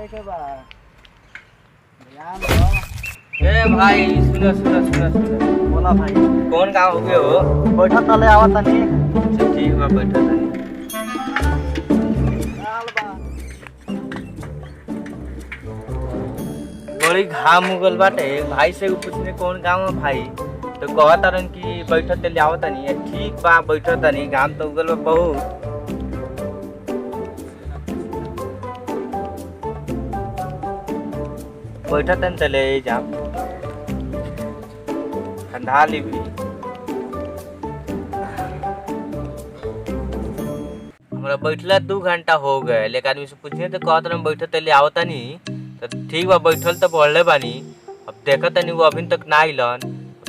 करे के बा ध्यान दो। ए भाई सुनो सुनो सुनो सुनो। बोला भाई कौन गाँव हो गए हो? बैठा तले आवा तनी। अच्छा ठीक बा बैठो तनी। चाल बा बड़ी घाम उगल बाटे भाई से पूछने कौन गाँव है भाई तो कहत रन कि बैठो तले आओ तनी। ठीक बा बैठो तनी घाम तो उगल बा बहुत। बैठो तनी तले जा ठंडा ली भी। हमरा बैठला 2 घंटा हो गए लेकिन आदमी से पूछने तो कहत रन बैठो तले आओ तनी। तो ठीक बा बैठल तो बढ़ले बानी। अब देखत तनी वो अभी तक ना आइलन।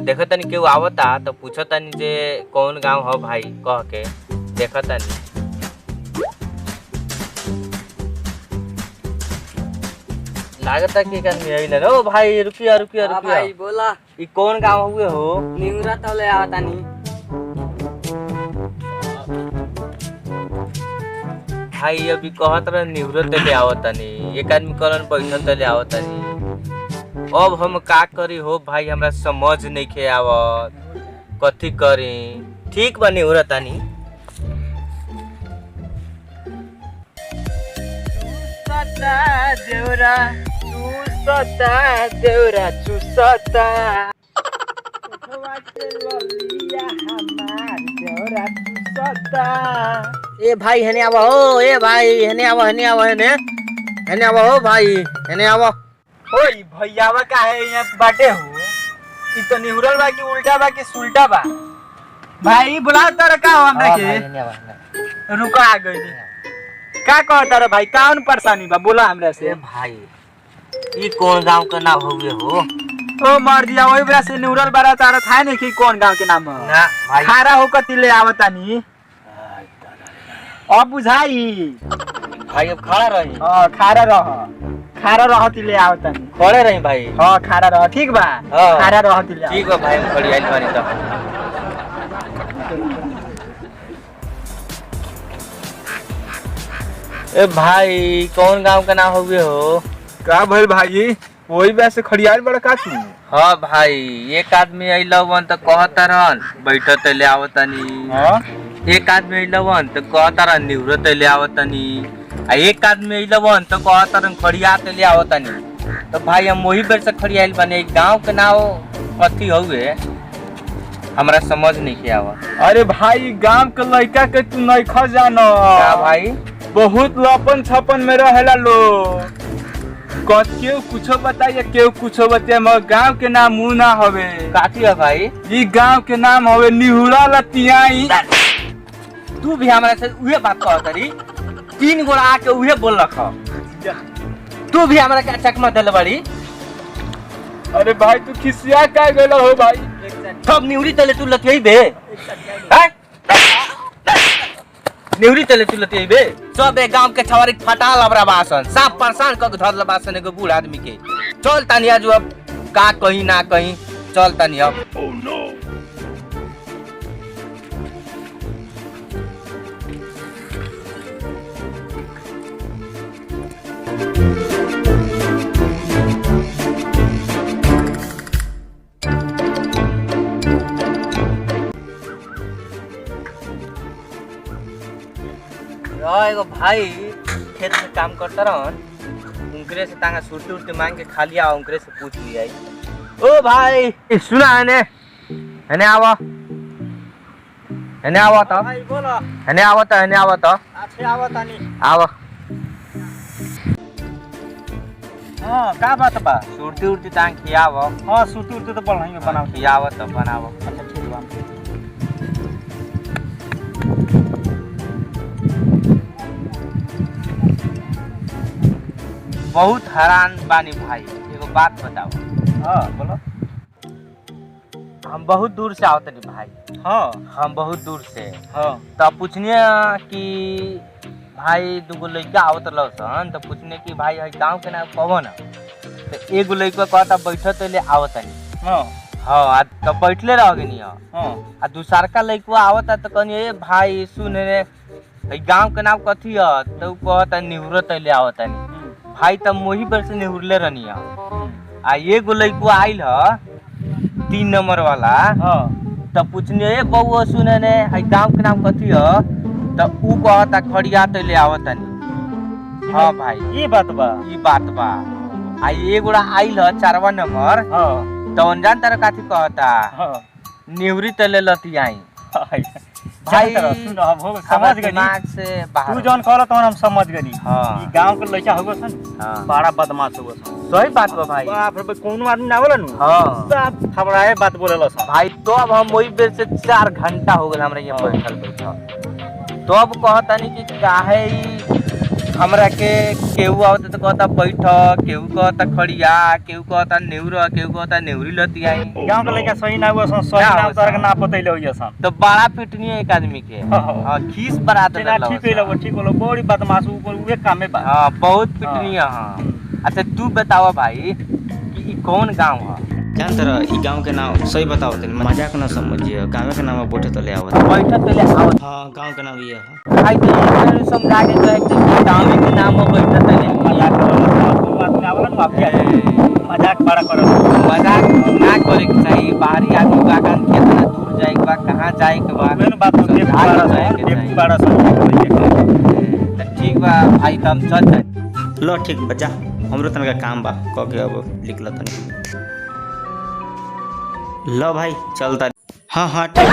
देखत तनी केहू आवता तो पूछत तनी जे कौन गांव हो भाई कह के देखत तनी। लागता कि कन में आइलन। ओ भाई रुकिया रुकिया हाँ रुकिया। भाई बोला ई कौन गांव हुए हो? निउरा तले आवतानी। भाई अभी कहत रहे निवृत्त ले आवतनी। एक आदमी करन बैठल तले आवतनी। अब हम का करी हो भाई हमरा समझ नहीं के आवत कथी करी। ठीक बा निवृत्त तानी। सता देवरा तू सता देवरा तू सता ए भाई हने आवा हो। ए भाई हने आवा हने आवा हने हने आवा हो भाई हने आवा। ओई भैयावा का है यहाँ बाटे हो। ई तो निहुरल बा कि उल्टा बा कि सुल्टा बा। भाई बुला तर का हो हमरा हाँ के। भाई, हने आवा, हने। रुका आ गई का कहता रे भाई कौन परेशानी बा बोला हमरा ए से। भाई ई कौन गांव का नाम हुए हो? ओ मर दिया वही बरा से निहुरल बारा तारा था नहीं कि कौन गांव के नाम है। ना भाई खारा होकर तिले आवतानी अब बुझाई। भाई अब खड़ा रही। खारा रह तिले आवतानी। खड़े रही भाई। हां खारा रह ठीक बा। हाँ। खारा रह तिले ठीक बा भाई हम खड़ी आइल बानी तो। ए भाई कौन गांव का नाम हुए हो? का भइल भाई वही वैसे खड़ियाल बड़ा का तू। हाँ भाई एक आदमी अइलवन तो कहता रहन बैठो तले आवतनी। हां एक आदमी अइलवन तो कहता रहन निवृत्त तले आवतनी। आ एक आदमी अइलवन तो कहता रहन खड़िया तले आवतनी। तो भाई हम वही बेर से खड़ियाइल बने। गांव के नाम कथी हुए हमरा समझ नहीं के आवत। अरे भाई गांव के लड़का के तू नहीं ख जानो। का भाई बहुत लपन छपन में रहेला लोग। केहू कुछो बताइए केहू कुछो बताइए मगर गांव के नाम मुँह ना हवे। काठी है भाई? ई गांव के नाम हवे निहुरा लतियाई। तू भी हमरा से उहे बात कह करी। 3 गोड़ा आके उहे बोल रख। तू भी हमरा के चकमा देले बड़ी। अरे भाई तू खिसिया का गेल हो भाई। सब निउरी तले तू लतियई बे। हैं? निउरी तले तू लतियई बे। सब ए गांव के छवारी फटाल अबरा बासन साफ परेशान क के धरल बासन एगो बूढ़ आदमी के। चल तानी आज अब का कहीं ना कहीं चल तानी अब। एगो भाई खेत में काम करता रहन उनकरे से तांगा सुरती उरती मांग के खा लिया उनकरे से पूछ लिया। ओ भाई सुना हने आवा हने आवा तो भाई बोलो। हने आवा तो हने आवा तो अच्छा आवतानी। आवा। हां का बात बा। सुरती उरती तांग खियावा। हां सुती उती तो बढ़ाई में बनाओ। खियावा तो बनावा। अच्छा ठीक बा। बहुत हैरान बानी भाई एगो बात बताओ। हां बोलो। हम बहुत दूर से आवतनी भाई। हां हम बहुत दूर से हां तो पूछने कि भाई दूगो लड़का आवत रहसन तो पूछने कि भाई है गाँव के नाम कौन है। तो एगो लड़का कहता बैठो तो ले आवतनी। हां हाँ तो बैठले रह गनी। हां आ दूसरका लड़का आवता तो कहनी ए भाई सुन रे गाँव के नाम कथी है तो कहता निवृत्त ले आवतनी। भाई तब मोही पर से निहुरले रहनी आ एगो लइको आइल ह 3 नंबर वाला हां तब पूछने ए बउआ सुने ने हई गांव के नाम कथी ह त ऊ कहता खड़िया तो ले आवतनी। हां भाई ई बात बा आ एगोड़ा आइल ह 4वां नंबर हां तो अनजान तारा काथी कहता हां निहुरी तले लती आई भाई सुन हम हो समझ गनी दिमाग से बाहर तू जौन कहला तौन हम समझ गनी हां ई गांव के लइका होगो सन हां बड़ा बदमाश होगो सन सही बात बा भाई बाप रे कोनो आदमी ना बोला नु हां सब खबराए बात बोलेला सन भाई तो अब हम वही बेर से 4 घंटा हो गए हमरा यहाँ बैठल तो अब कहतानी कि काहे ई हमरा के केहू आवत तो कहता बैठ केहू कहता खड़िया केहू कहता नेउर केहू कहता नेउरी लती आई गांव के लइका सही ना हुआ सन सही ना नाम हुआ तोरा के सन। ना बतैले होइए सन तो बड़ा पिटनी है एक आदमी के हां खीस बना दे तेरा ठीक होइला वो ठीक होलो बड़ी बदमाश ऊपर उहे कामे बा हां बहुत पिटनी है हां। अच्छा तू बतावा भाई कि ई कौन गांव है जान तर ई गांव के नाम सही बताओ तनी मजाक न समझिए गांव के नाम बैठे तले आवत बैठक के लिए आवत हां गांव के नाम ये है भाई तो ये समझा के कहे कि गांव के नाम में बैठक के लिए मजाक कोनो आदमी आवला नु माफिया मजाक बड़ा करत मजाक ना करे के चाहिए बाहरी आदमी बा कान कितना दूर जाए के बा कहां जाए के बा मेन बात होते जाए बड़ा सन तो ठीक बा भाई तो हम चल जाए लो ठीक बजा हमरो तनका काम बा क के अब लिख ल तनी लो भाई चलता हाँ हाँ ठीक